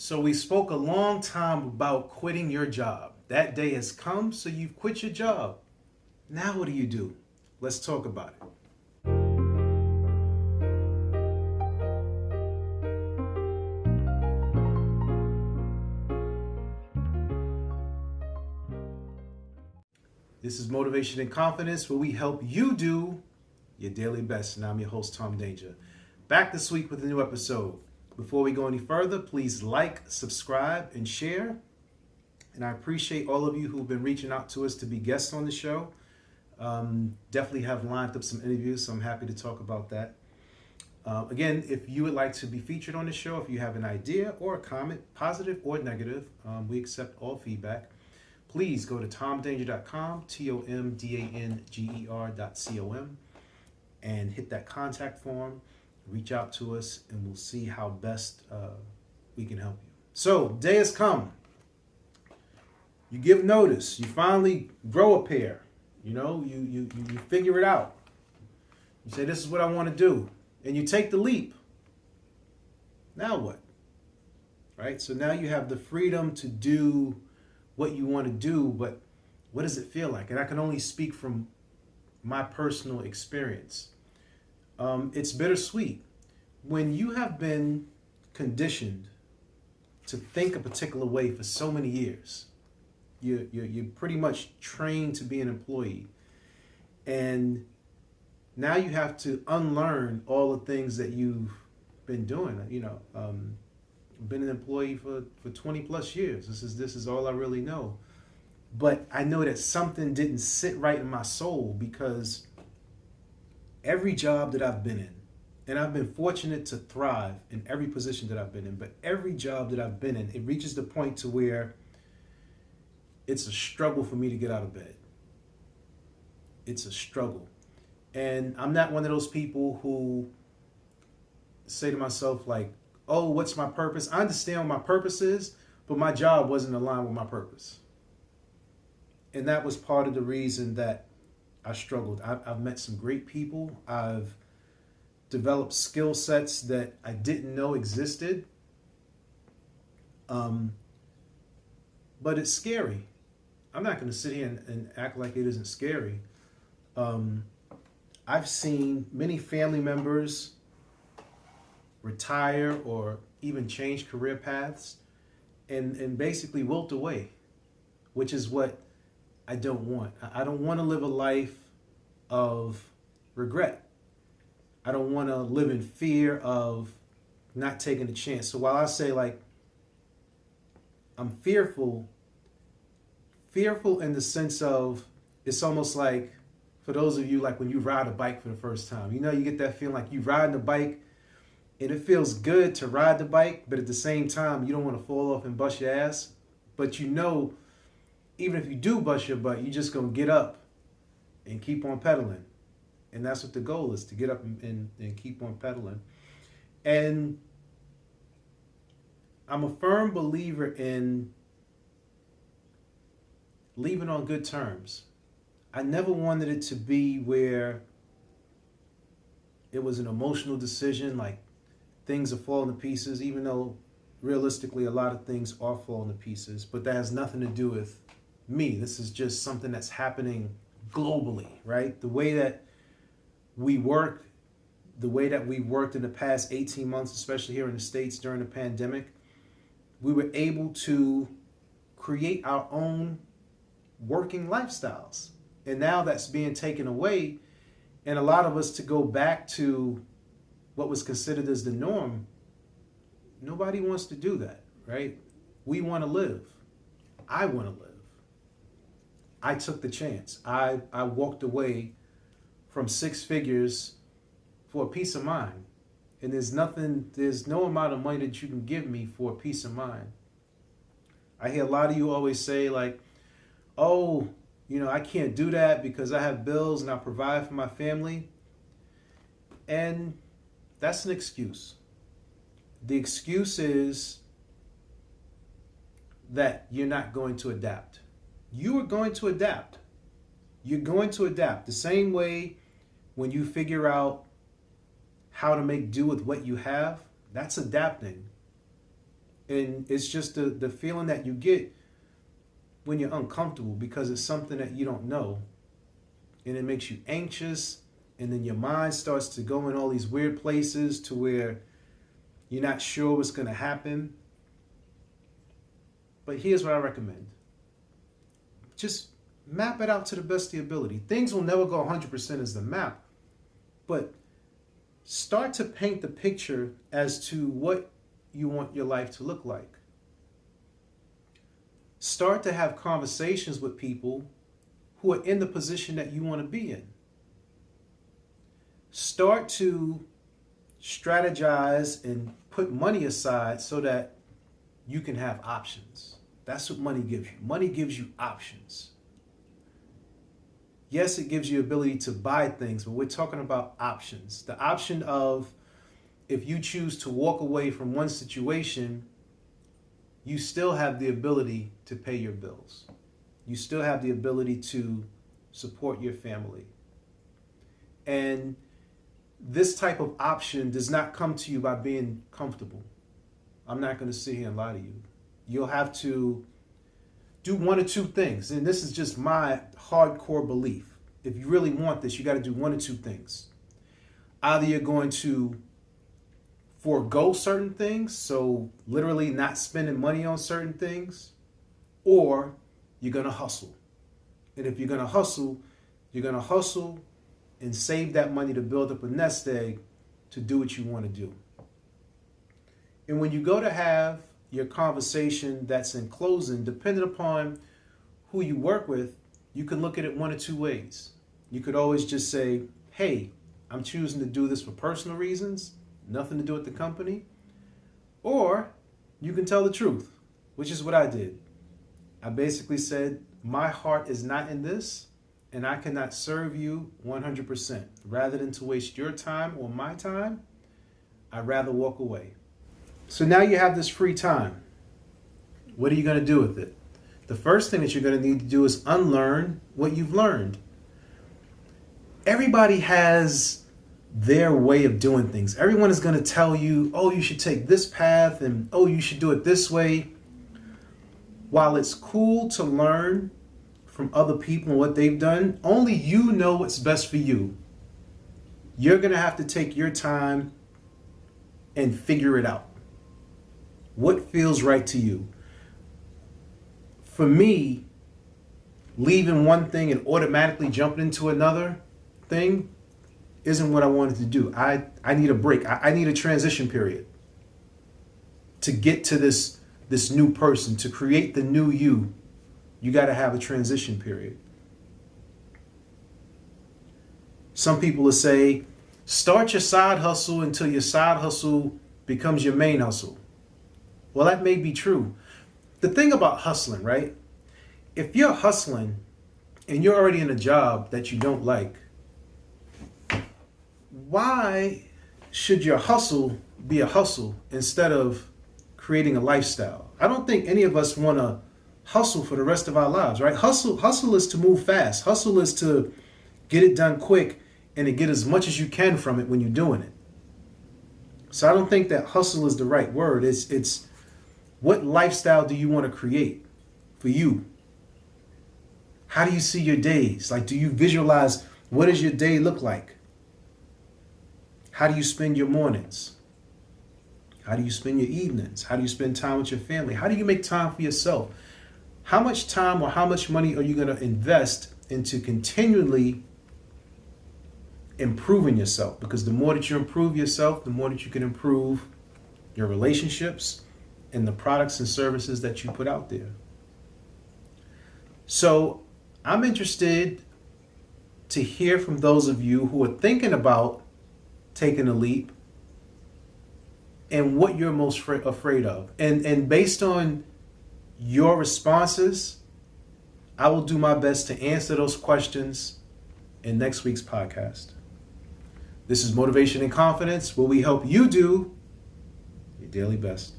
So we spoke a long time about quitting your job. That day has come, so you've quit your job. Now what do? Let's talk about it. This is Motivation and Confidence, where we help you do your daily best. And I'm your host, Tom Danger. Back this week with a new episode. Before we go any further, please like, subscribe, and share. And I appreciate all of you who've been reaching out to us to be guests on the show. Definitely have lined up some interviews, so I'm happy to talk about that. Again, if you would like to be featured on the show, if you have an idea or a comment, positive or negative, we accept all feedback. Please go to tomdanger.com, TOMDANGER.com, and hit that contact form. Reach out to us, and we'll see how best we can help you. So, day has come. You give notice. You finally grow a pair. You know, you figure it out. You say, this is what I want to do. And you take the leap. Now what? Right? So now you have the freedom to do what you want to do, but what does it feel like? And I can only speak from my personal experience. It's bittersweet. When you have been conditioned to think a particular way for so many years, you're pretty much trained to be an employee, and now you have to unlearn all the things that you've been doing. Been an employee for 20 plus years. This is all I really know. But I know that something didn't sit right in my soul, because every job that I've been in, and I've been fortunate to thrive in every position that I've been in, but every job that I've been in, it reaches the point to where it's a struggle for me to get out of bed. It's a struggle. And I'm not one of those people who say to myself, like, oh, what's my purpose? I understand what my purpose is, but my job wasn't aligned with my purpose. And that was part of the reason that I struggled. I've met some great people. I've developed skill sets that I didn't know existed. But it's scary. I'm not going to sit here and act like it isn't scary. I've seen many family members retire or even change career paths and basically wilt away, which is what I don't want. I don't want to live a life of regret. I don't want to live in fear of not taking a chance. So while I say, like, I'm fearful in the sense of, it's almost like, for those of you, like when you ride a bike for the first time, you get that feeling like you riding a bike and it feels good to ride the bike, but at the same time, you don't want to fall off and bust your ass. But even if you do bust your butt, you're just going to get up and keep on pedaling. And that's what the goal is, to get up and keep on pedaling. And I'm a firm believer in leaving on good terms. I never wanted it to be where it was an emotional decision, like things are falling to pieces, even though realistically a lot of things are falling to pieces, but that has nothing to do with me. This is just something that's happening globally, right? The way that we work, the way that we worked in the past 18 months, especially here in the States during the pandemic, we were able to create our own working lifestyles. And now that's being taken away, and a lot of us to go back to what was considered as the norm, nobody wants to do that, right? We want to live. I want to live. I took the chance. I walked away from 6 figures for a peace of mind. And there's no amount of money that you can give me for a peace of mind. I hear a lot of you always say, like, oh, I can't do that because I have bills and I provide for my family. And that's an excuse. The excuse is that you're not going to adapt. You are going to adapt. You're going to adapt. The same way when you figure out how to make do with what you have, that's adapting. And it's just the feeling that you get when you're uncomfortable because it's something that you don't know. And it makes you anxious. And then your mind starts to go in all these weird places to where you're not sure what's going to happen. But here's what I recommend. Just map it out to the best of your ability. Things will never go 100% as the map. But start to paint the picture as to what you want your life to look like. Start to have conversations with people who are in the position that you want to be in. Start to strategize and put money aside so that you can have options. That's what money gives you. Money gives you options. Yes, it gives you ability to buy things, but we're talking about options. The option of if you choose to walk away from one situation, you still have the ability to pay your bills. You still have the ability to support your family. And this type of option does not come to you by being comfortable. I'm not going to sit here and lie to you. You'll have to do one or two things. And this is just my hardcore belief. If you really want this, you got to do one or two things. Either you're going to forego certain things, so literally not spending money on certain things, or you're going to hustle. And if you're going to hustle, and save that money to build up a nest egg to do what you want to do. And when you go to have your conversation that's in closing, depending upon who you work with, you can look at it one or two ways. You could always just say, hey, I'm choosing to do this for personal reasons, nothing to do with the company. Or you can tell the truth, which is what I did. I basically said, my heart is not in this, and I cannot serve you 100%. Rather than to waste your time or my time, I'd rather walk away. So now you have this free time. What are you going to do with it? The first thing that you're going to need to do is unlearn what you've learned. Everybody has their way of doing things. Everyone is going to tell you, oh, you should take this path, and oh, you should do it this way. While it's cool to learn from other people and what they've done, only you know what's best for you. You're going to have to take your time and figure it out. What feels right to you? For me, leaving one thing and automatically jumping into another thing isn't what I wanted to do. I need a break. I need a transition period to get to this new person, to create the new you. You got to have a transition period. Some people will say, start your side hustle until your side hustle becomes your main hustle. Well, that may be true. The thing about hustling, right? If you're hustling and you're already in a job that you don't like, why should your hustle be a hustle instead of creating a lifestyle? I don't think any of us want to hustle for the rest of our lives, right? Hustle is to move fast. Hustle is to get it done quick and to get as much as you can from it when you're doing it. So I don't think that hustle is the right word. It's what lifestyle do you want to create for you? How do you see your days? Like, do you visualize what does your day look like? How do you spend your mornings? How do you spend your evenings? How do you spend time with your family? How do you make time for yourself? How much time or how much money are you going to invest into continually improving yourself? Because the more that you improve yourself, the more that you can improve your relationships and the products and services that you put out there. So I'm interested to hear from those of you who are thinking about taking a leap and what you're most afraid of. And based on your responses, I will do my best to answer those questions in next week's podcast. This is Motivation and Confidence, where we help you do your daily best.